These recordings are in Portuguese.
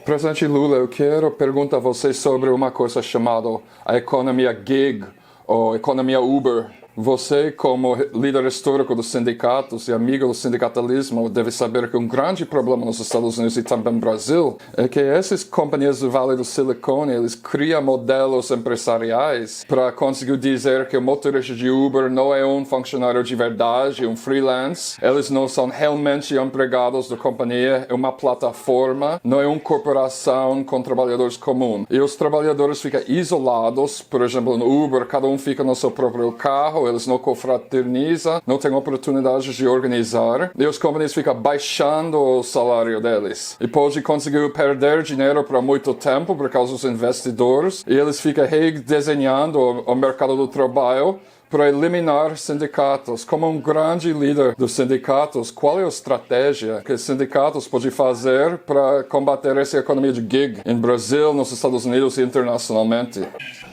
Presidente Lula, eu quero perguntar a você sobre uma coisa chamada a economia gig, ou economia Uber. Você, como líder histórico dos sindicatos e amigo do sindicalismo, deve saber que um grande problema nos Estados Unidos e também no Brasil é que essas companhias do Vale do Silicone, eles criam modelos empresariais para conseguir dizer que o motorista de Uber não é um funcionário de verdade, um freelance. Eles não são realmente empregados da companhia, é uma plataforma, não é uma corporação com trabalhadores comuns. E os trabalhadores ficam isolados, por exemplo, no Uber, cada um fica no seu próprio carro, eles não confraternizam, não têm oportunidade de organizar, e os companhias ficam baixando o salário deles. E pode conseguir perder dinheiro por muito tempo por causa dos investidores, e eles ficam redesenhando o mercado do trabalho para eliminar sindicatos. Como um grande líder dos sindicatos, qual é a estratégia que os sindicatos podem fazer para combater essa economia de gig em Brasil, nos Estados Unidos e internacionalmente?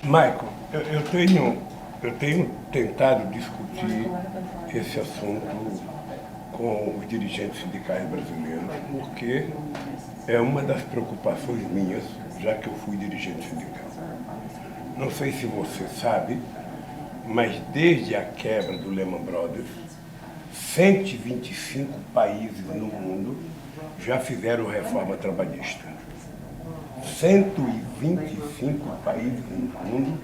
Michael, eu tenho tentado discutir esse assunto com os dirigentes sindicais brasileiros, porque é uma das preocupações minhas, já que eu fui dirigente sindical. Não sei se você sabe, mas desde a quebra do Lehman Brothers, 125 países no mundo já fizeram reforma trabalhista. 125 países no mundo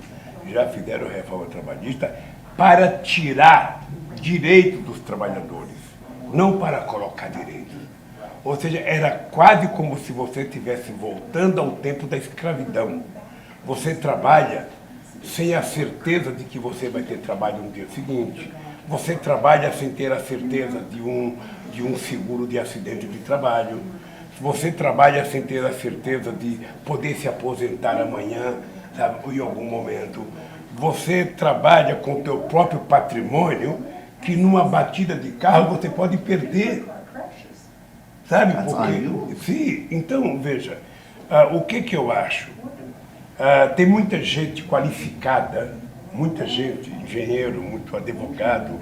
já fizeram reforma trabalhista para tirar direito dos trabalhadores, não para colocar direitos. Ou seja, era quase como se você estivesse voltando ao tempo da escravidão. Você trabalha sem a certeza de que você vai ter trabalho no dia seguinte. Você trabalha sem ter a certeza de um seguro de acidente de trabalho. Você trabalha sem ter a certeza de poder se aposentar amanhã, sabe, em algum momento. Você trabalha com o teu próprio patrimônio, que numa batida de carro você pode perder. Sabe por quê? Sim, então, veja, o que eu acho? Tem muita gente qualificada, muita gente, engenheiro, muito advogado,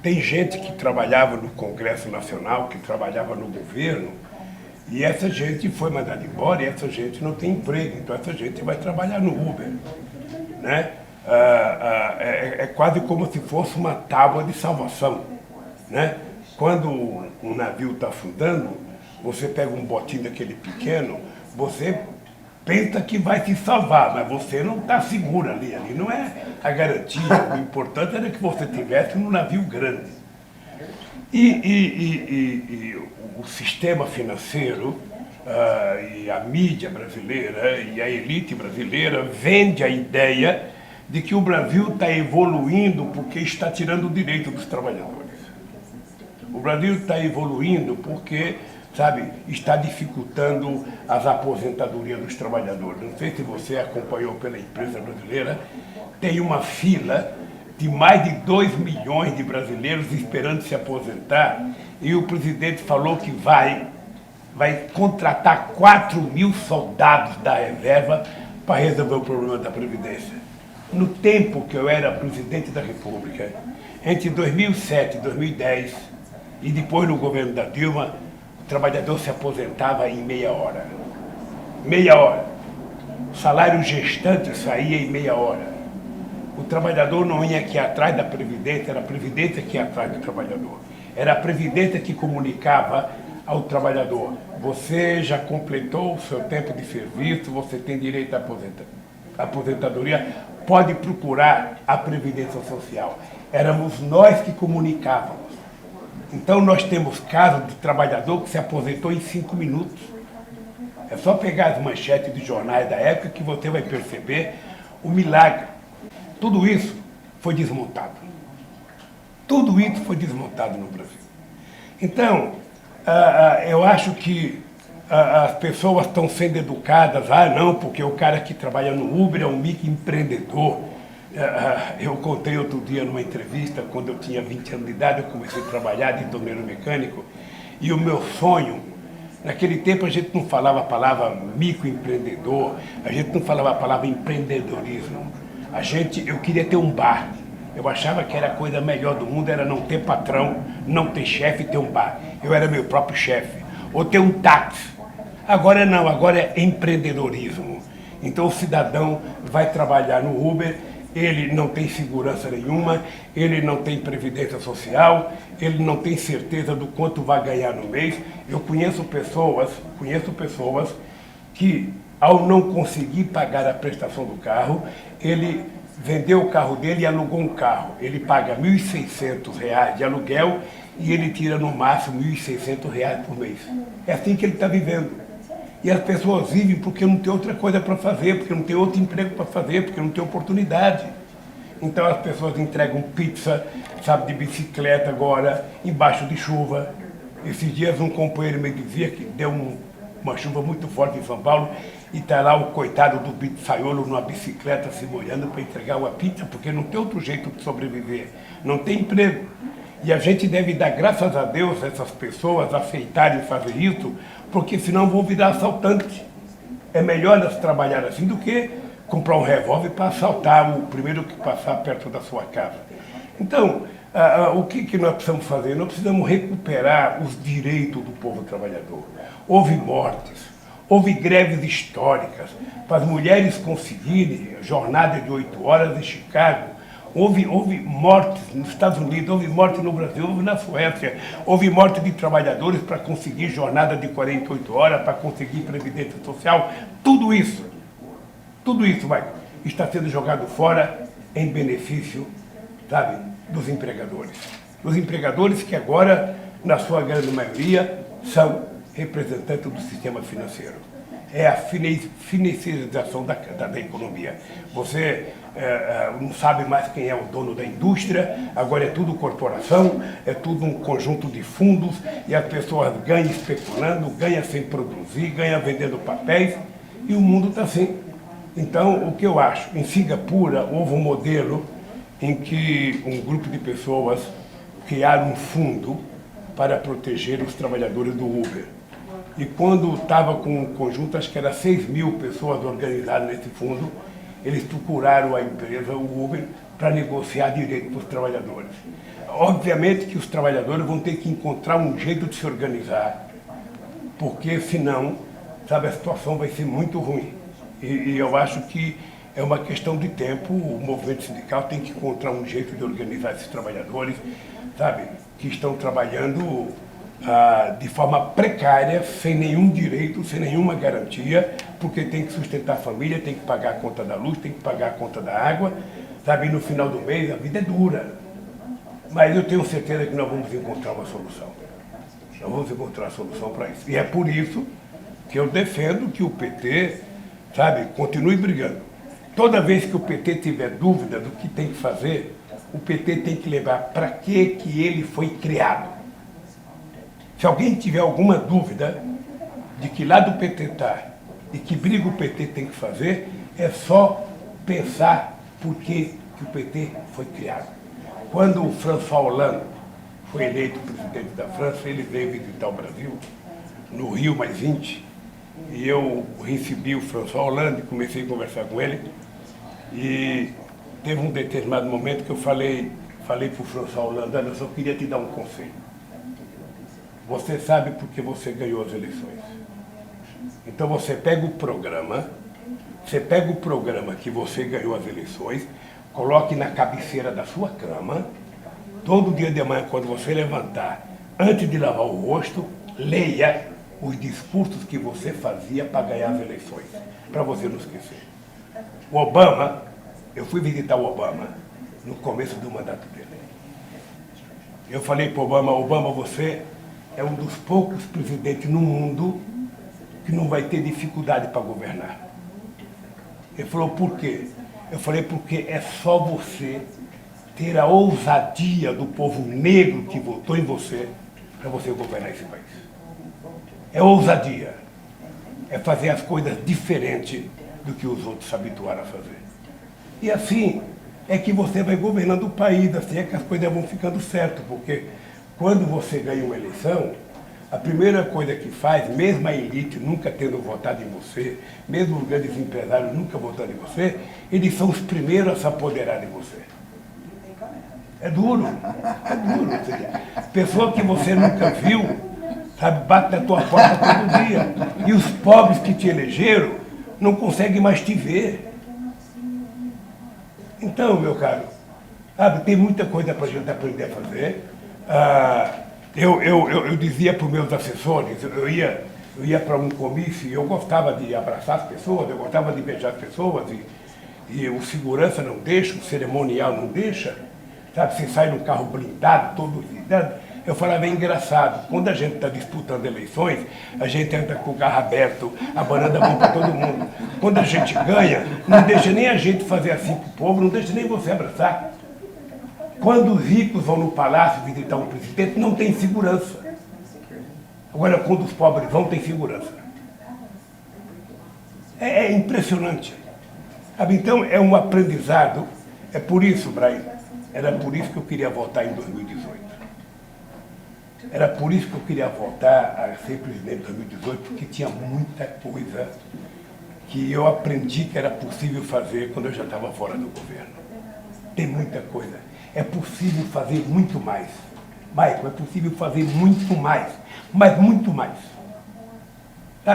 tem gente que trabalhava no Congresso Nacional, que trabalhava no governo, e essa gente foi mandada embora e essa gente não tem emprego, então essa gente vai trabalhar no Uber, né? É quase como se fosse uma tábua de salvação, né? Quando um navio está afundando, você pega um botinho daquele pequeno, você pensa que vai se salvar, mas você não está seguro ali não é a garantia. O importante era que você estivesse num navio grande. E o sistema financeiro, e a mídia brasileira e a elite brasileira vende a ideia de que o Brasil está evoluindo porque está tirando o direito dos trabalhadores. O Brasil está evoluindo porque, sabe, está dificultando as aposentadorias dos trabalhadores. Não sei se você acompanhou pela imprensa brasileira, tem uma fila de mais de 2 milhões de brasileiros esperando se aposentar, e o presidente falou que vai contratar 4.000 soldados da reserva para resolver o problema da Previdência. No tempo que eu era presidente da República, entre 2007 e 2010, e depois no governo da Dilma, o trabalhador se aposentava em meia hora. Meia hora. O salário gestante saía em meia hora. O trabalhador não ia aqui atrás da Previdência, era a Previdência que ia atrás do trabalhador. Era a Previdência que comunicava ao trabalhador: você já completou o seu tempo de serviço, você tem direito à aposentadoria, pode procurar a Previdência Social. Éramos nós que comunicávamos. Então nós temos casos de trabalhador que se aposentou em 5 minutos. É só pegar as manchetes de jornais da época que você vai perceber o milagre. Tudo isso foi desmontado. Tudo isso foi desmontado no Brasil. Então, eu acho que as pessoas estão sendo educadas, não, porque o cara que trabalha no Uber é um microempreendedor. Eu contei outro dia numa entrevista, quando eu tinha 20 anos de idade, eu comecei a trabalhar de torneiro mecânico, e o meu sonho, naquele tempo a gente não falava a palavra microempreendedor, a gente não falava a palavra empreendedorismo. Eu queria ter um bar. Eu achava que era a coisa melhor do mundo, era não ter patrão, não ter chefe e ter um bar. Eu era meu próprio chefe. Ou ter um táxi. Agora não, agora é empreendedorismo. Então o cidadão vai trabalhar no Uber, ele não tem segurança nenhuma, ele não tem previdência social, ele não tem certeza do quanto vai ganhar no mês. Eu conheço pessoas que, ao não conseguir pagar a prestação do carro, ele vendeu o carro dele e alugou um carro. Ele paga R$ 1.600 de aluguel e ele tira no máximo R$ 1.600 por mês. É assim que ele está vivendo. E as pessoas vivem porque não tem outra coisa para fazer, porque não tem outro emprego para fazer, porque não tem oportunidade. Então as pessoas entregam pizza, sabe, de bicicleta agora, embaixo de chuva. Esses dias um companheiro me dizia que deu uma chuva muito forte em São Paulo e está lá o coitado do pizzaiolo numa bicicleta se molhando para entregar uma pizza, porque não tem outro jeito de sobreviver, não tem emprego. E a gente deve dar graças a Deus a essas pessoas aceitarem fazer isso, porque senão vão virar assaltantes. É melhor elas trabalharem assim do que comprar um revólver para assaltar o primeiro que passar perto da sua casa. Então, o que nós precisamos fazer? Nós precisamos recuperar os direitos do povo trabalhador. Houve mortes, houve greves históricas para as mulheres conseguirem jornada de 8 horas em Chicago. Houve mortes nos Estados Unidos, houve morte no Brasil, houve na Suécia, houve morte de trabalhadores para conseguir jornada de 48 horas, para conseguir previdência social. Tudo isso está sendo jogado fora em benefício, sabe, dos empregadores. Os empregadores que agora, na sua grande maioria, são representantes do sistema financeiro. É a financiarização da economia. Você não sabe mais quem é o dono da indústria, agora é tudo corporação, é tudo um conjunto de fundos, e as pessoas ganham especulando, ganham sem produzir, ganham vendendo papéis, e o mundo está assim. Então, o que eu acho? Em Singapura, houve um modelo em que um grupo de pessoas criaram um fundo para proteger os trabalhadores do Uber. E quando estava com um conjunto, acho que era 6.000 pessoas organizadas nesse fundo, eles procuraram a empresa, o Uber, para negociar direito para os trabalhadores. Obviamente que os trabalhadores vão ter que encontrar um jeito de se organizar, porque senão, sabe, a situação vai ser muito ruim. E eu acho que é uma questão de tempo, o movimento sindical tem que encontrar um jeito de organizar esses trabalhadores, sabe, que estão trabalhando de forma precária, sem nenhum direito, sem nenhuma garantia, porque tem que sustentar a família, tem que pagar a conta da luz, tem que pagar a conta da água, sabe, e no final do mês a vida é dura. Mas eu tenho certeza que nós vamos encontrar uma solução. Nós vamos encontrar a solução para isso. E é por isso que eu defendo que o PT, sabe, continue brigando. Toda vez que o PT tiver dúvida do que tem que fazer, o PT tem que lembrar para que ele foi criado. Se alguém tiver alguma dúvida de que lado o PT está e que briga o PT tem que fazer, é só pensar por que o PT foi criado. Quando o François Hollande foi eleito presidente da França, ele veio visitar o Brasil, no Rio +20, e eu recebi o François Hollande, comecei a conversar com ele, e teve um determinado momento que eu falei para o François Hollande: eu só queria te dar um conselho. Você sabe porque você ganhou as eleições. Então você pega o programa que você ganhou as eleições, coloque na cabeceira da sua cama, todo dia de manhã, quando você levantar, antes de lavar o rosto, leia os discursos que você fazia para ganhar as eleições, para você não esquecer. O Obama, eu fui visitar o Obama no começo do mandato dele. Eu falei para o Obama: Obama, você é um dos poucos presidentes no mundo que não vai ter dificuldade para governar. Ele falou: por quê? Eu falei: porque é só você ter a ousadia do povo negro que votou em você para você governar esse país. É ousadia. É fazer as coisas diferentes do que os outros se habituaram a fazer. E assim é que você vai governando o país, assim é que as coisas vão ficando certas, porque quando você ganha uma eleição, a primeira coisa que faz, mesmo a elite nunca tendo votado em você, mesmo os grandes empresários nunca votando em você, eles são os primeiros a se apoderar de você. É duro. Pessoa que você nunca viu, sabe, bate na tua porta todo dia. E os pobres que te elegeram não conseguem mais te ver. Então, meu caro, sabe, tem muita coisa para a gente aprender a fazer. Eu dizia para os meus assessores, eu ia para um comício e eu gostava de abraçar as pessoas, eu gostava de beijar as pessoas, e o segurança não deixa, o cerimonial não deixa, sabe, você sai num carro blindado, todo blindado. Eu falava, é engraçado, quando a gente está disputando eleições, a gente entra com o carro aberto, abanando a mão para todo mundo. Quando a gente ganha, não deixa nem a gente fazer assim para o povo, não deixa nem você abraçar. Quando os ricos vão no palácio visitar um presidente, não tem segurança. Agora, quando os pobres vão, tem segurança. É impressionante. Sabe? Então, é um aprendizado. É por isso, Brian, era por isso que eu queria votar em 2018. Era por isso que eu queria voltar a ser presidente em 2018, porque tinha muita coisa que eu aprendi que era possível fazer quando eu já estava fora do governo. Tem muita coisa. É possível fazer muito mais. Michael, é possível fazer muito mais, mas muito mais.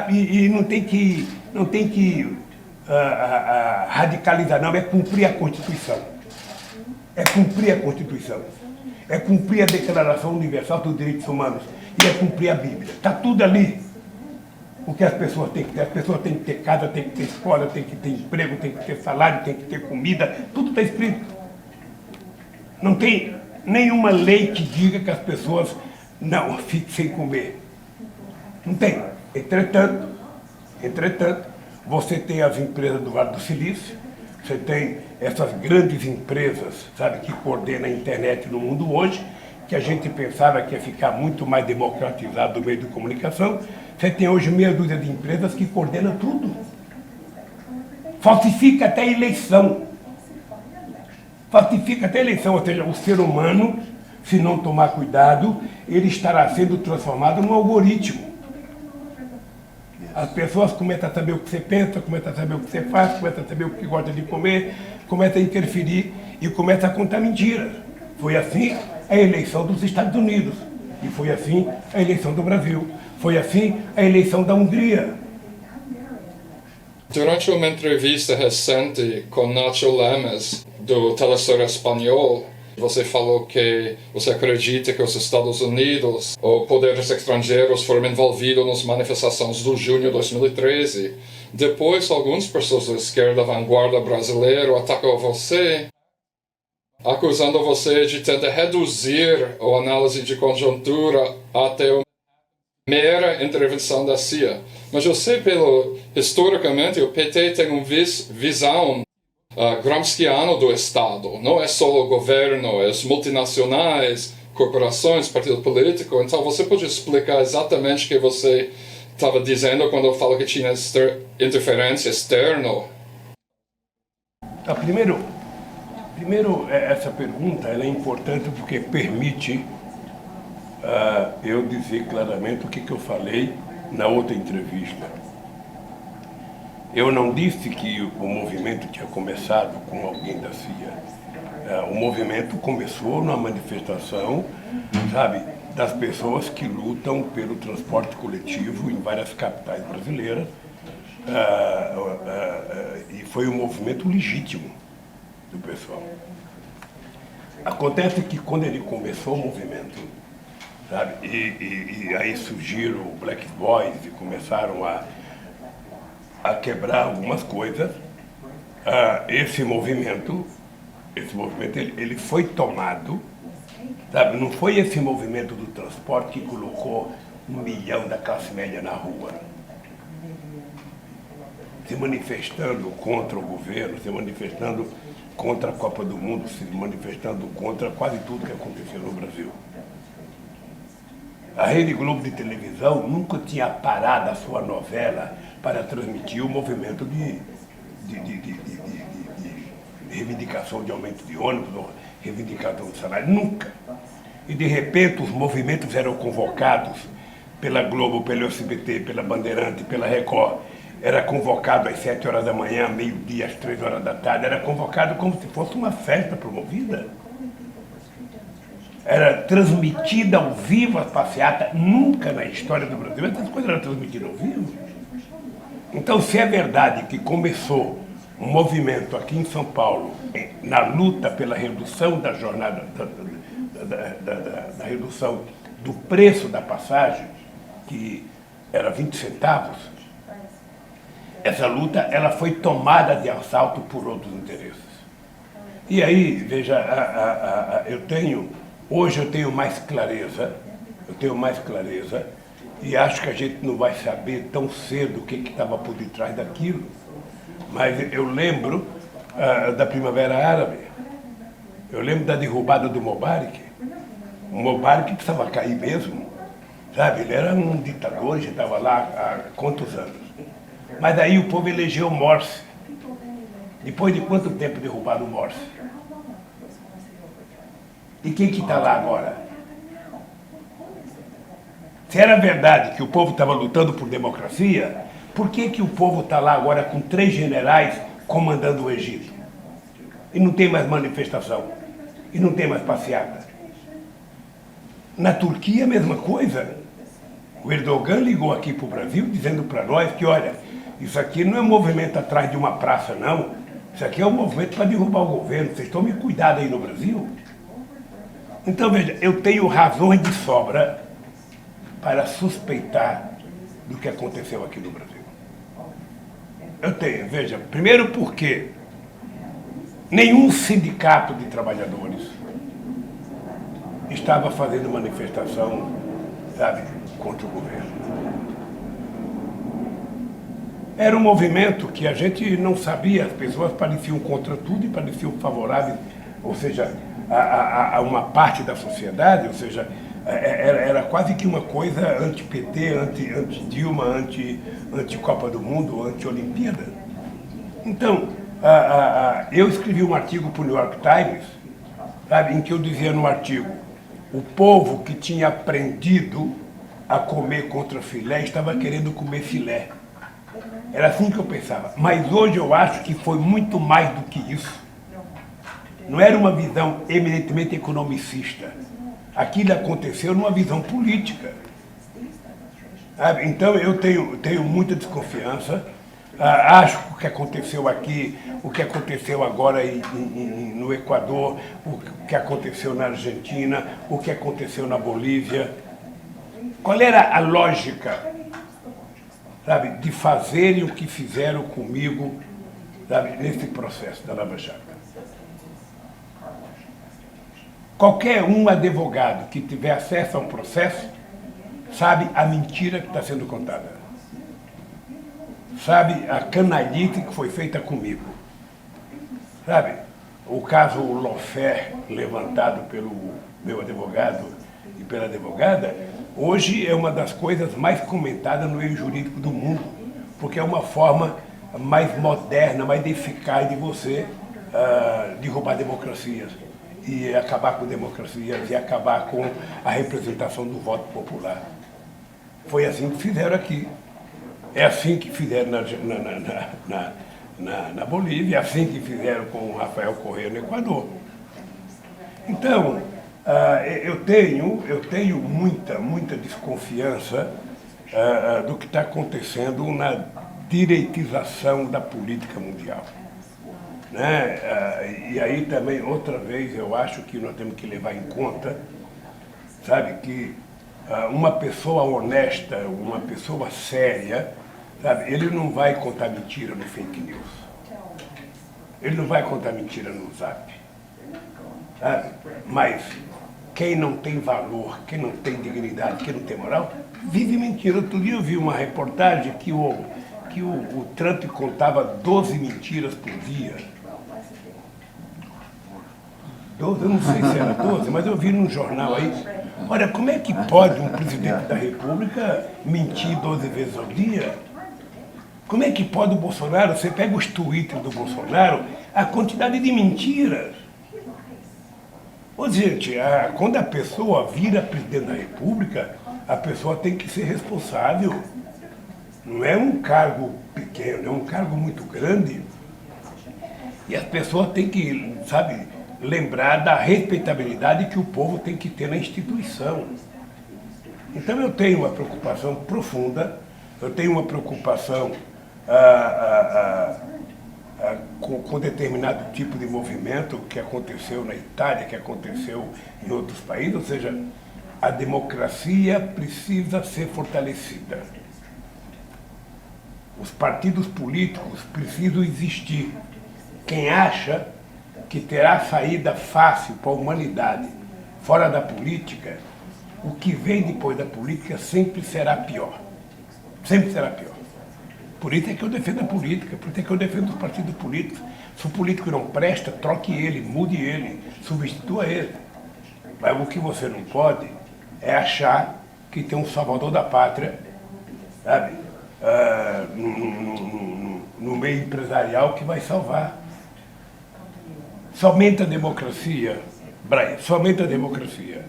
E não tem que radicalizar, não, é cumprir a Constituição. É cumprir a Constituição. É cumprir a Declaração Universal dos Direitos Humanos e é cumprir a Bíblia. Está tudo ali. O que as pessoas têm que ter. As pessoas têm que ter casa, têm que ter escola, têm que ter emprego, têm que ter salário, têm que ter comida. Tudo está escrito. Não tem nenhuma lei que diga que as pessoas não fiquem sem comer. Não tem. Entretanto, você tem as empresas do Vale do Silício, você tem essas grandes empresas, sabe, que coordenam a internet no mundo hoje, que a gente pensava que ia ficar muito mais democratizado no meio de comunicação. Você tem hoje meia dúzia de empresas que coordenam tudo. Falsifica até a eleição. Falsifica até a eleição, ou seja, o ser humano, se não tomar cuidado, ele estará sendo transformado num algoritmo. As pessoas começam a saber o que você pensa, começam a saber o que você faz, começam a saber o que gosta de comer, começam a interferir e começam a contar mentiras. Foi assim a eleição dos Estados Unidos, e foi assim a eleição do Brasil, foi assim a eleição da Hungria. Durante uma entrevista recente com Nacho Lemes, do Telesur Espanhol, você falou que você acredita que os Estados Unidos ou poderes estrangeiros foram envolvidos nas manifestações de junho de 2013. Depois, algumas pessoas da esquerda vanguarda brasileira atacam você, acusando você de tentar reduzir a análise de conjuntura até uma mera intervenção da CIA. Mas eu sei, historicamente, o PT tem uma visão gramsciana do Estado. Não é só o governo, é as multinacionais, corporações, partido político. Então, você pode explicar exatamente o que você estava dizendo quando eu falo que tinha interferência externa? Primeiro, essa pergunta ela é importante porque permite eu dizer claramente o que eu falei na outra entrevista. Eu não disse que o movimento tinha começado com alguém da CIA. O movimento começou numa manifestação, sabe, das pessoas que lutam pelo transporte coletivo em várias capitais brasileiras. E foi um movimento legítimo do pessoal. Acontece que quando ele começou o movimento, sabe, e aí surgiram o Black Boys e começaram a quebrar algumas coisas, esse movimento ele foi tomado, sabe? Não foi esse movimento do transporte que colocou 1 milhão da classe média na rua, se manifestando contra o governo, se manifestando contra a Copa do Mundo, se manifestando contra quase tudo que aconteceu no Brasil. A Rede Globo de televisão nunca tinha parado a sua novela para transmitir o movimento de reivindicação de aumento de ônibus, ou reivindicação de salário, nunca. E de repente os movimentos eram convocados pela Globo, pelo SBT, pela Bandeirante, pela Record. Era convocado às 7 horas da manhã, meio-dia, às 3 horas da tarde, era convocado como se fosse uma festa promovida. era transmitida ao vivo as passeatas, nunca na história do Brasil essas coisas eram transmitidas ao vivo. Então, se é verdade que começou um movimento aqui em São Paulo, na luta pela redução da jornada, da redução do preço da passagem, que era 20 centavos, essa luta ela foi tomada de assalto por outros interesses. E aí, veja, hoje eu tenho mais clareza, e acho que a gente não vai saber tão cedo o que estava por detrás daquilo, mas eu lembro da Primavera Árabe, eu lembro da derrubada do Mubarak. O Mubarak precisava cair mesmo, sabe? Ele era um ditador, já estava lá há quantos anos. Mas aí o povo elegeu o Morsi. Depois de quanto tempo derrubaram o Morsi? E quem que está lá agora? Se era verdade que o povo estava lutando por democracia, por que o povo está lá agora com 3 generais comandando o Egito? E não tem mais manifestação, e não tem mais passeata. Na Turquia, a mesma coisa. O Erdogan ligou aqui para o Brasil dizendo para nós que, olha, isso aqui não é um movimento atrás de uma praça, não. Isso aqui é um movimento para derrubar o governo. Vocês tomem cuidado aí no Brasil. Então, veja, eu tenho razões de sobra para suspeitar do que aconteceu aqui no Brasil. Eu tenho, veja, primeiro porque nenhum sindicato de trabalhadores estava fazendo manifestação, sabe, contra o governo. Era um movimento que a gente não sabia, as pessoas pareciam contra tudo e pareciam favoráveis, ou seja, a uma parte da sociedade, ou seja, era quase que uma coisa anti-PT, anti-Dilma, anti-Copa do Mundo, anti-Olimpíada. Então, eu escrevi um artigo para o New York Times, sabe, em que eu dizia no artigo, o povo que tinha aprendido a comer contra filé estava querendo comer filé. Era assim que eu pensava. Mas hoje eu acho que foi muito mais do que isso. Não era uma visão eminentemente economicista. Aquilo aconteceu numa visão política. Então eu tenho muita desconfiança. Acho que o que aconteceu aqui, o que aconteceu agora no Equador, o que aconteceu na Argentina, o que aconteceu na Bolívia. Qual era a lógica, sabe, de fazerem o que fizeram comigo, sabe, nesse processo da Lava Jato? Qualquer um advogado que tiver acesso a um processo sabe a mentira que está sendo contada. Sabe a canalice que foi feita comigo. Sabe, o caso Lawfare, levantado pelo meu advogado e pela advogada, hoje é uma das coisas mais comentadas no meio jurídico do mundo, porque é uma forma mais moderna, mais eficaz de você derrubar democracias e acabar com democracias e acabar com a representação do voto popular. Foi assim que fizeram aqui. É assim que fizeram na Bolívia, é assim que fizeram com o Rafael Correa no Equador. Então, eu tenho muita desconfiança do que está acontecendo na direitização da política mundial. Né? E aí também, outra vez, eu acho que nós temos que levar em conta, sabe, que uma pessoa honesta, uma pessoa séria, sabe, ele não vai contar mentira no fake news. Ele não vai contar mentira no Zap. Sabe? Mas quem não tem valor, quem não tem dignidade, quem não tem moral, vive mentira. Outro dia eu vi uma reportagem que o Trump contava 12 mentiras por dia. 12, eu não sei se era 12, mas eu vi num jornal aí. Olha, como é que pode um presidente da República mentir 12 vezes ao dia? Como é que pode o Bolsonaro, você pega os tweets do Bolsonaro, a quantidade de mentiras. Ô, gente, quando a pessoa vira presidente da República, a pessoa tem que ser responsável. Não é um cargo pequeno, é um cargo muito grande. E as pessoas têm que, sabe, lembrar da respeitabilidade que o povo tem que ter na instituição. Então eu tenho uma preocupação profunda, eu tenho uma preocupação com determinado tipo de movimento que aconteceu na Itália, que aconteceu em outros países, ou seja, a democracia precisa ser fortalecida. Os partidos políticos precisam existir. Quem acha que terá saída fácil para a humanidade fora da política, o que vem depois da política sempre será pior. Sempre será pior. Por isso é que eu defendo a política, por isso é que eu defendo os partidos políticos. Se o político não presta, troque ele, mude ele, substitua ele. Mas o que você não pode é achar que tem um salvador da pátria, sabe? No meio empresarial que vai salvar. Somente a democracia, Brian, somente a democracia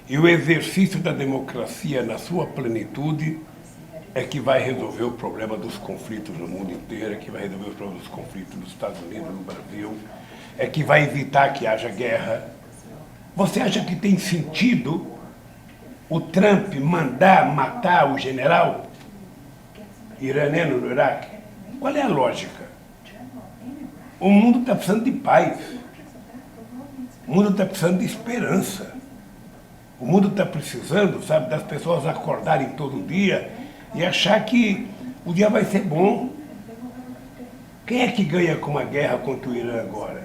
e o exercício da democracia na sua plenitude é que vai resolver o problema dos conflitos no mundo inteiro, é que vai resolver os problemas dos conflitos nos Estados Unidos, no Brasil, é que vai evitar que haja guerra. Você acha que tem sentido o Trump mandar matar o general iraniano no Iraque? Qual é a lógica? O mundo está precisando de paz. O mundo está precisando de esperança. O mundo está precisando, sabe, das pessoas acordarem todo dia e achar que o dia vai ser bom. Quem é que ganha com uma guerra contra o Irã agora?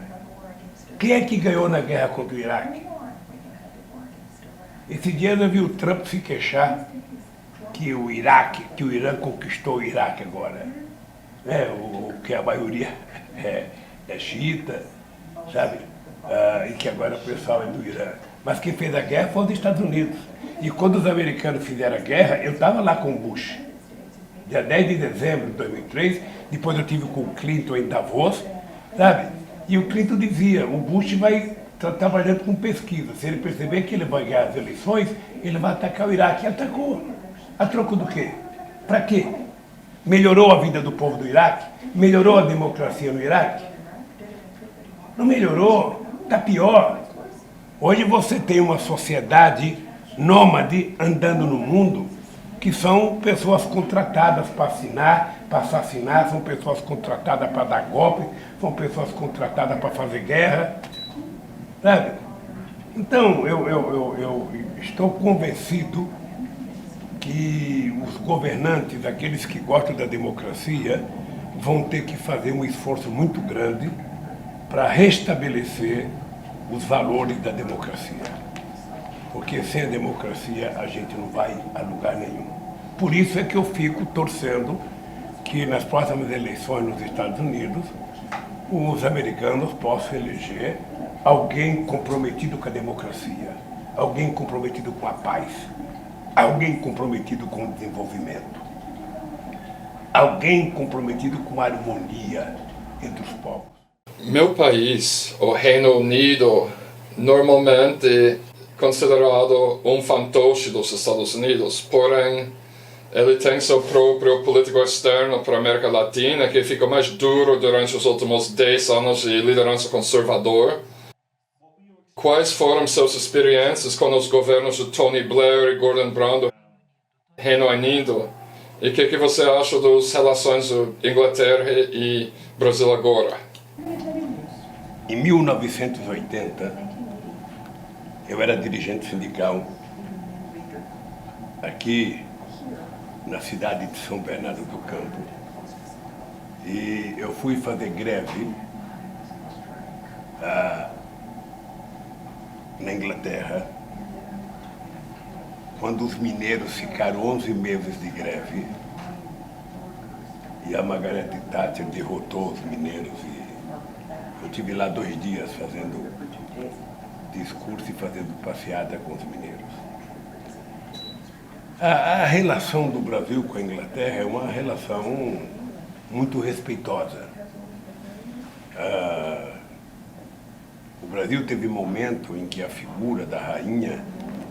Quem é que ganhou na guerra contra o Iraque? Esse dia eu vi o Trump se queixar que o Irã conquistou o Iraque agora. Que a maioria é xiita, sabe? E que agora o pessoal é do Irã. Mas quem fez a guerra foi os Estados Unidos. E quando os americanos fizeram a guerra, eu estava lá com o Bush. Dia 10 de dezembro de 2003, depois eu tive com o Clinton em Davos, sabe? E o Clinton dizia, o Bush vai estar trabalhando com pesquisa. Se ele perceber que ele vai ganhar as eleições, ele vai atacar o Iraque. E atacou. A troco do quê? Para quê? Melhorou a vida do povo do Iraque? Melhorou a democracia no Iraque? Não melhorou, está pior. Hoje você tem uma sociedade nômade andando no mundo que são pessoas contratadas para assassinar, são pessoas contratadas para dar golpe, são pessoas contratadas para fazer guerra, sabe? Então, eu estou convencido que os governantes, aqueles que gostam da democracia, vão ter que fazer um esforço muito grande para restabelecer os valores da democracia. Porque sem a democracia a gente não vai a lugar nenhum. Por isso é que eu fico torcendo que nas próximas eleições nos Estados Unidos, os americanos possam eleger alguém comprometido com a democracia, alguém comprometido com a paz, alguém comprometido com o desenvolvimento, alguém comprometido com a harmonia entre os povos. Meu país, o Reino Unido, normalmente considerado um fantoche dos Estados Unidos, porém ele tem seu próprio político externo para a América Latina que fica mais duro durante os últimos 10 anos de liderança conservador. Quais foram suas experiências com os governos de Tony Blair e Gordon Brown do Reino Unido? E o que você acha das relações de Inglaterra e Brasil agora? Em 1980, eu era dirigente sindical aqui na cidade de São Bernardo do Campo. E eu fui fazer greve na Inglaterra, quando os mineiros ficaram 11 meses de greve e a Margaret Thatcher derrotou os mineiros. Eu estive lá 2 dias fazendo discurso e fazendo passeada com os mineiros. A relação do Brasil com a Inglaterra é uma relação muito respeitosa. O Brasil teve momento em que a figura da rainha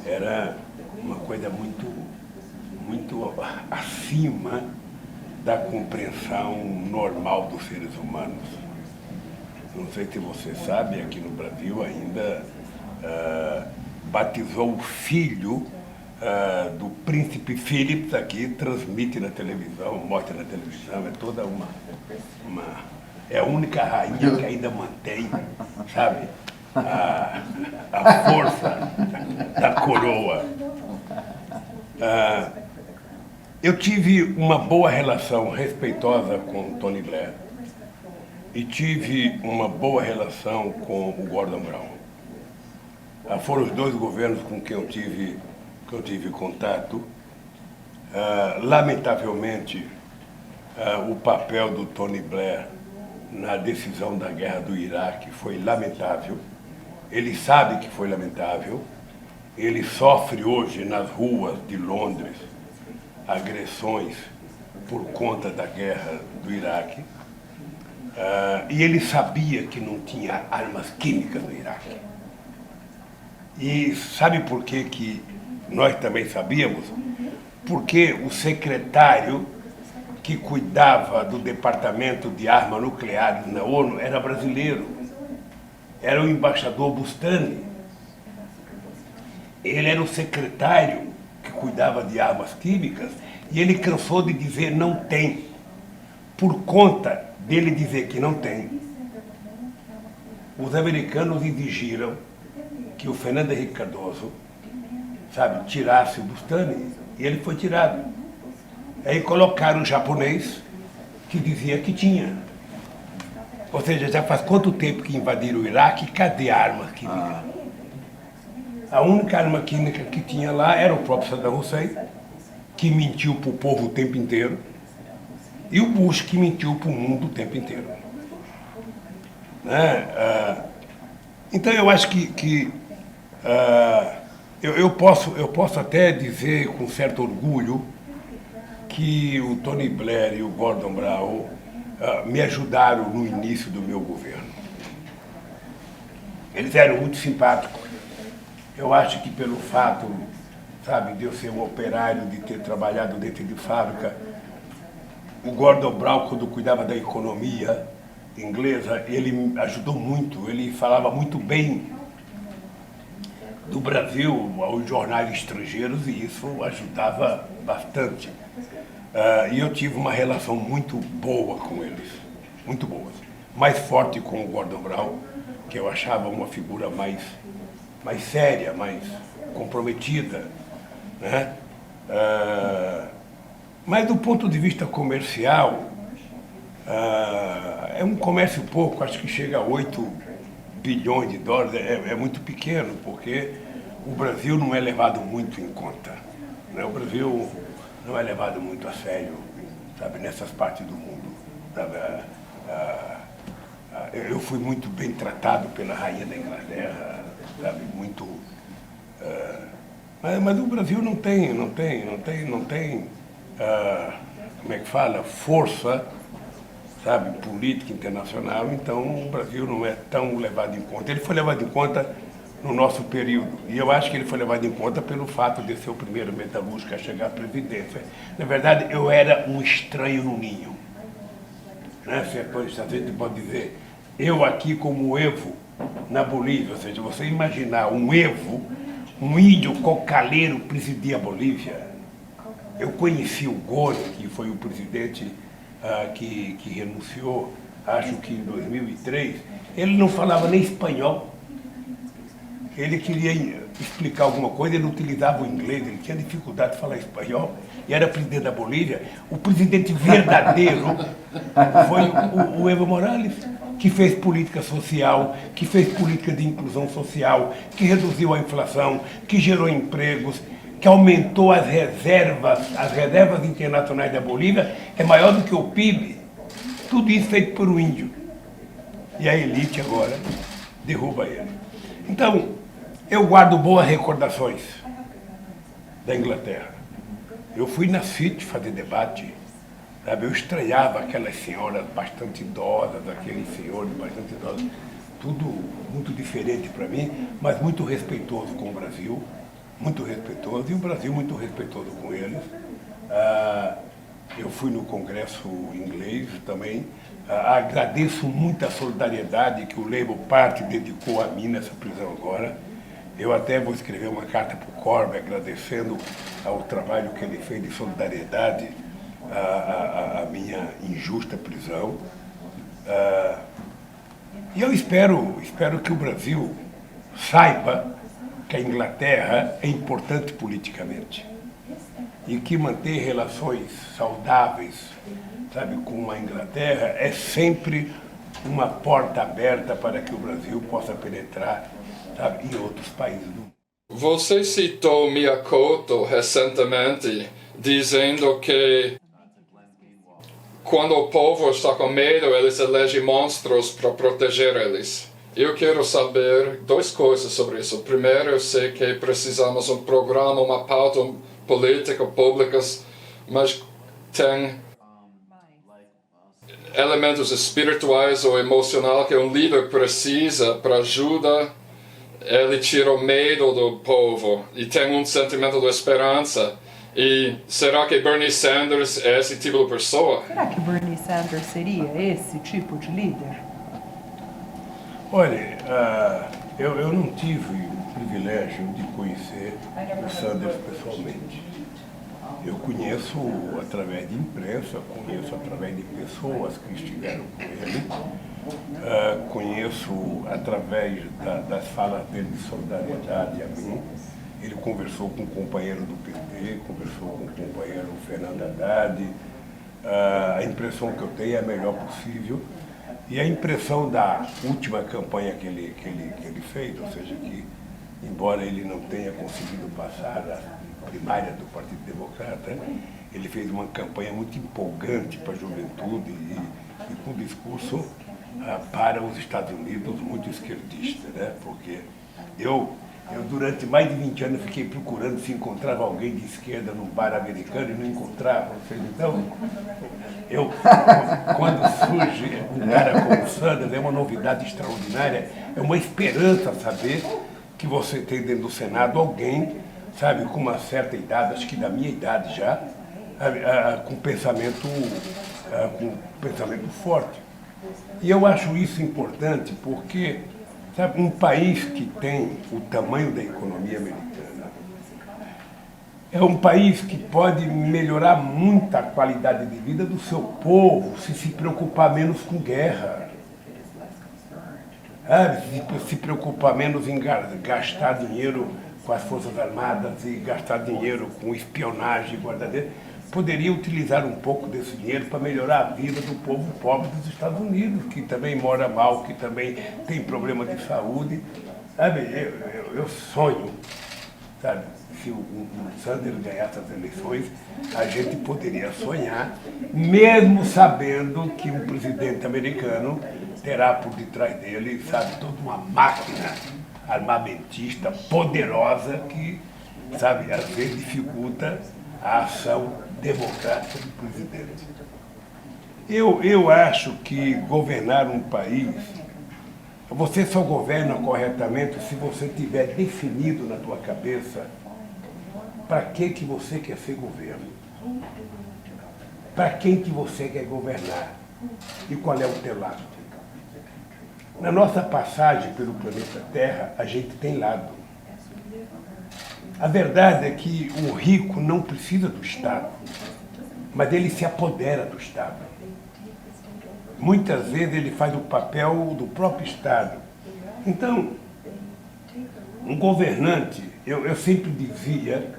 era uma coisa muito acima da compreensão normal dos seres humanos. não sei se você sabe, aqui no Brasil ainda batizou o filho do príncipe Philips aqui, transmite na televisão, mostra na televisão, é toda uma é a única rainha que ainda mantém, sabe, a força da coroa. Eu tive uma boa relação respeitosa com Tony Blair e tive uma boa relação com o Gordon Brown. Foram os dois governos com quem eu tive contato. Lamentavelmente, o papel do Tony Blair na decisão da guerra do Iraque foi lamentável. Ele sabe que foi lamentável. Ele sofre hoje nas ruas de Londres agressões por conta da guerra do Iraque. E ele sabia que não tinha armas químicas no Iraque. E sabe por que nós também sabíamos? Porque o secretário que cuidava do Departamento de Armas Nucleares na ONU era brasileiro. Era o embaixador Bustani. Ele era o secretário que cuidava de armas químicas e ele cansou de dizer não tem. Por conta dele dizer que não tem, os americanos exigiram que o Fernando Henrique Cardoso, sabe, tirasse o Bustani, e ele foi tirado. Aí colocaram o japonês, que dizia que tinha. Ou seja, já faz quanto tempo que invadiram o Iraque, cadê a arma química? A única arma química que tinha lá era o próprio Saddam Hussein, que mentiu para o povo o tempo inteiro, e o Bush, que mentiu para o mundo o tempo inteiro. Então eu acho que eu posso até dizer com certo orgulho que o Tony Blair e o Gordon Brown me ajudaram no início do meu governo. Eles eram muito simpáticos. Eu acho que pelo fato, sabe, de eu ser um operário, de ter trabalhado dentro de fábrica, o Gordon Brown, quando cuidava da economia inglesa, ele me ajudou muito, ele falava muito bem do Brasil aos jornais estrangeiros e isso ajudava bastante. E eu tive uma relação muito boa com eles, muito boa. Mais forte com o Gordon Brown, que eu achava uma figura mais séria, mais comprometida, né? Mas do ponto de vista comercial, é um comércio pouco, acho que chega a 8 bilhões de dólares, é muito pequeno, porque o Brasil não é levado muito em conta, né? O Brasil não é levado muito a sério, sabe, nessas partes do mundo, sabe? Eu fui muito bem tratado pela rainha da Inglaterra, sabe, muito... Mas o Brasil não tem, como é que fala, força, sabe, política internacional, então o Brasil não é tão levado em conta. Ele foi levado em conta no nosso período, e eu acho que ele foi levado em conta pelo fato de ser o primeiro metalúrgico a chegar à presidência. Na verdade, eu era um estranho no ninho, né? A gente pode dizer, eu aqui como Evo na Bolívia, ou seja, você imaginar um Evo, um índio cocaleiro presidir a Bolívia. Eu conheci o Gore, que foi o presidente que renunciou, acho que em 2003, ele não falava nem espanhol. Ele queria explicar alguma coisa, ele utilizava o inglês, ele tinha dificuldade de falar espanhol, e era presidente da Bolívia. O presidente verdadeiro foi o Evo Morales, que fez política social, que fez política de inclusão social, que reduziu a inflação, que gerou empregos, que aumentou as reservas internacionais da Bolívia, é maior do que o PIB. Tudo isso feito por um índio. E a elite agora derruba ele. Então, eu guardo boas recordações da Inglaterra. Eu fui na City fazer debate, sabe? Eu estranhava aquelas senhoras bastante idosas, aqueles senhores bastante idosos, tudo muito diferente para mim, mas muito respeitoso com o Brasil, muito respeitoso, e o Brasil muito respeitoso com eles. Eu fui no Congresso inglês também. Agradeço muito a solidariedade que o Labour Party dedicou a mim nessa prisão agora. Eu até vou escrever uma carta para o Corbyn agradecendo ao trabalho que ele fez de solidariedade à minha injusta prisão. E eu espero que o Brasil saiba que a Inglaterra é importante politicamente e que manter relações saudáveis, sabe, com a Inglaterra é sempre uma porta aberta para que o Brasil possa penetrar, sabe, em outros países do mundo. Você citou Miyakoto recentemente, dizendo que quando o povo está com medo, eles elegem monstros para proteger eles. Eu quero saber duas coisas sobre isso. Primeiro, eu sei que precisamos de um programa, uma pauta política pública, mas tem elementos espirituais ou emocionais que um líder precisa para ajudar ele tira o medo do povo e tem um sentimento de esperança. E será que Bernie Sanders é esse tipo de pessoa? Será que Bernie Sanders seria esse tipo de líder? Olha, eu não tive o privilégio de conhecer o Sanders pessoalmente. Eu conheço através de imprensa, conheço através de pessoas que estiveram com ele, conheço através das falas dele de solidariedade a mim. Ele conversou com um companheiro do PT, conversou com o companheiro Fernando Haddad. A impressão que eu tenho é a melhor possível. E a impressão da última campanha que ele fez, ou seja, que embora ele não tenha conseguido passar a primária do Partido Democrata, ele fez uma campanha muito empolgante para a juventude e com um discurso para os Estados Unidos muito esquerdista, né? Porque eu durante mais de 20 anos fiquei procurando se encontrava alguém de esquerda num bar americano e não encontrava. Então, quando surge um cara como o Sanders, é uma novidade extraordinária, é uma esperança saber que você tem dentro do Senado alguém, sabe, com uma certa idade, acho que da minha idade já, com pensamento forte. E eu acho isso importante porque, sabe, um país que tem o tamanho da economia americana é um país que pode melhorar muito a qualidade de vida do seu povo se preocupar menos com guerra. Se preocupar menos em gastar dinheiro com as Forças Armadas e gastar dinheiro com espionagem e guarda-redes. Poderia utilizar um pouco desse dinheiro para melhorar a vida do povo pobre dos Estados Unidos, que também mora mal, que também tem problema de saúde. Sabe, eu sonho, sabe, se o Sanders ganhasse as eleições, a gente poderia sonhar, mesmo sabendo que um presidente americano terá por detrás dele, sabe, toda uma máquina armamentista poderosa que, sabe, às vezes dificulta a ação democrática do presidente. Eu acho que governar um país, você só governa corretamente se você tiver definido na tua cabeça para que você quer ser governo, para quem que você quer governar e qual é o teu lado. Na nossa passagem pelo planeta Terra, a gente tem lado. A verdade é que o rico não precisa do Estado, mas ele se apodera do Estado. Muitas vezes ele faz o papel do próprio Estado. Então, um governante, eu sempre dizia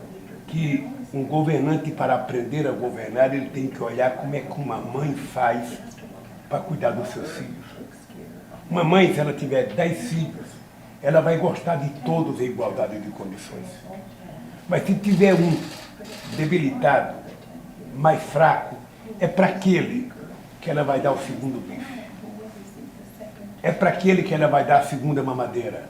que um governante, para aprender a governar, ele tem que olhar como é que uma mãe faz para cuidar dos seus filhos. Uma mãe, se ela tiver 10 filhos, ela vai gostar de todos em igualdade de condições. Mas se tiver um debilitado, mais fraco, é para aquele que ela vai dar o segundo bife. É para aquele que ela vai dar a segunda mamadeira.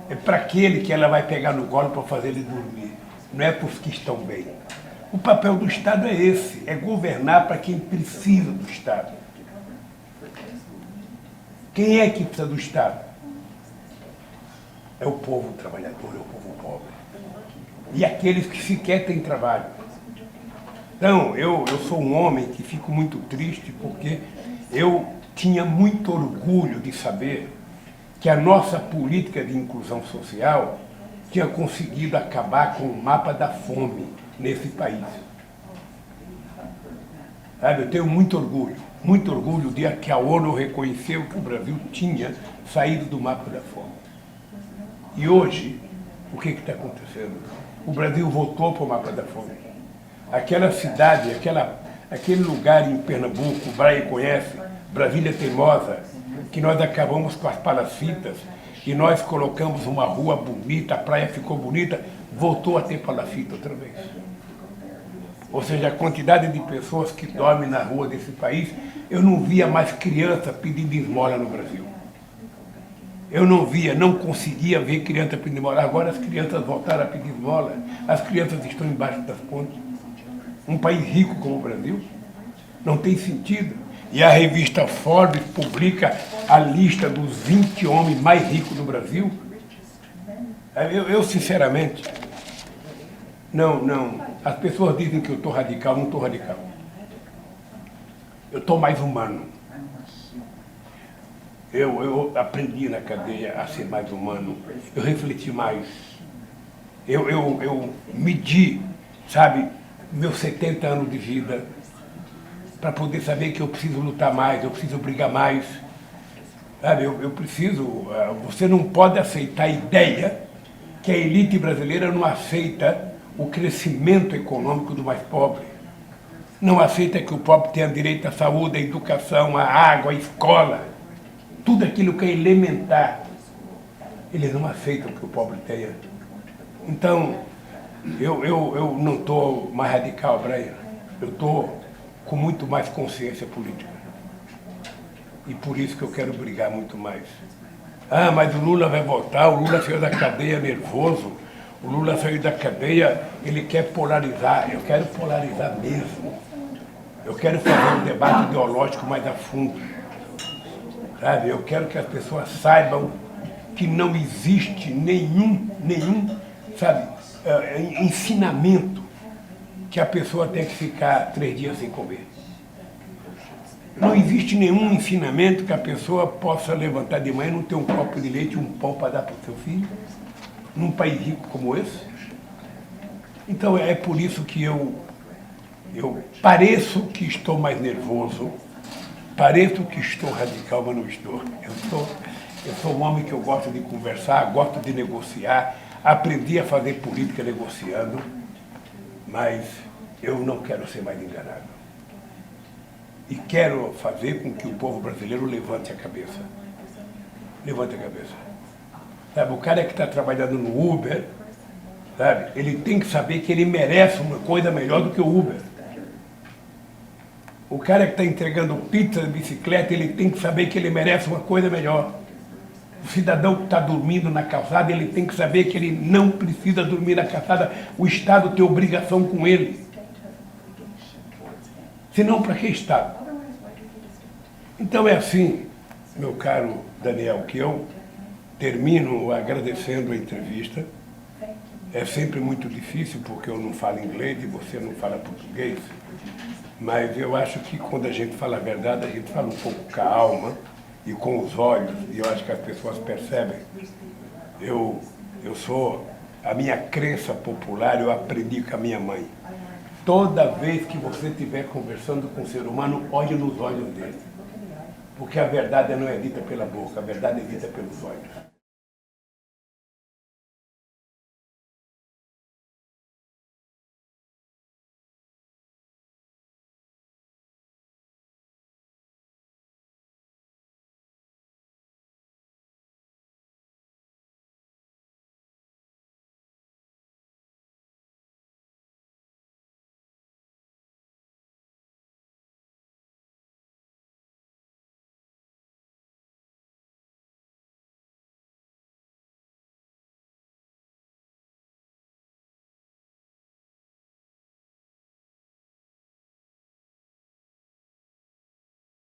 É para aquele que ela vai pegar no colo para fazer ele dormir. Não é para os que estão bem. O papel do Estado é esse, é governar para quem precisa do Estado. Quem é que precisa do Estado? É o povo trabalhador, é o povo pobre. E aqueles que sequer têm trabalho. Então, eu sou um homem que fico muito triste porque eu tinha muito orgulho de saber que a nossa política de inclusão social tinha conseguido acabar com o mapa da fome nesse país. Sabe, eu tenho muito orgulho de que a ONU reconheceu que o Brasil tinha saído do mapa da fome. E hoje, o que está acontecendo? O Brasil voltou para o mapa da fome. Aquela cidade, aquele lugar em Pernambuco, o Braille conhece, Brasília Teimosa, que nós acabamos com as palafitas, e nós colocamos uma rua bonita, a praia ficou bonita, voltou a ter palafita outra vez. Ou seja, a quantidade de pessoas que dormem na rua desse país, eu não via mais criança pedindo esmola no Brasil. Eu não conseguia ver criança pedindo esmola. Agora as crianças voltaram a pedir esmola, as crianças estão embaixo das pontes. Um país rico como o Brasil, não tem sentido. E a revista Forbes publica a lista dos 20 homens mais ricos do Brasil. Eu sinceramente, não. As pessoas dizem que eu estou radical, não estou radical. Eu estou mais humano. Eu aprendi na cadeia a ser mais humano. Eu refleti mais. Eu medi, sabe, meus 70 anos de vida para poder saber que eu preciso lutar mais, eu preciso brigar mais. Sabe, eu preciso... Você não pode aceitar a ideia que a elite brasileira não aceita o crescimento econômico do mais pobre. Não aceita que o pobre tenha direito à saúde, à educação, à água, à escola. Tudo aquilo que é elementar. Eles não aceitam que o pobre tenha. Então, eu não estou mais radical, Brian. Eu estou com muito mais consciência política. E por isso que eu quero brigar muito mais. Ah, mas o Lula vai voltar, o Lula saiu da cadeia nervoso, o Lula saiu da cadeia, ele quer polarizar. Eu quero polarizar mesmo. Eu quero fazer um debate ideológico mais a fundo. Sabe? Eu quero que as pessoas saibam que não existe nenhum, sabe, ensinamento que a pessoa tem que ficar 3 dias sem comer. Não existe nenhum ensinamento que a pessoa possa levantar de manhã e não ter um copo de leite e um pão para dar para o seu filho, num país rico como esse. Então é por isso que eu pareço que estou mais nervoso, pareço que estou radical, mas não estou. Eu sou um homem que eu gosto de conversar, gosto de negociar, aprendi a fazer política negociando, mas eu não quero ser mais enganado. E quero fazer com que o povo brasileiro levante a cabeça. Levante a cabeça. Sabe, o cara que está trabalhando no Uber, sabe, ele tem que saber que ele merece uma coisa melhor do que o Uber. O cara que está entregando pizza de bicicleta, ele tem que saber que ele merece uma coisa melhor. O cidadão que está dormindo na calçada, ele tem que saber que ele não precisa dormir na calçada. O Estado tem obrigação com ele. Senão, para que Estado? Então é assim, meu caro Daniel, que eu termino agradecendo a entrevista. É sempre muito difícil porque eu não falo inglês e você não fala português. Mas eu acho que quando a gente fala a verdade, a gente fala um pouco com a alma e com os olhos, e eu acho que as pessoas percebem. A minha crença popular, eu aprendi com a minha mãe. Toda vez que você estiver conversando com um ser humano, olhe nos olhos dele. Porque a verdade não é dita pela boca, a verdade é dita pelos olhos.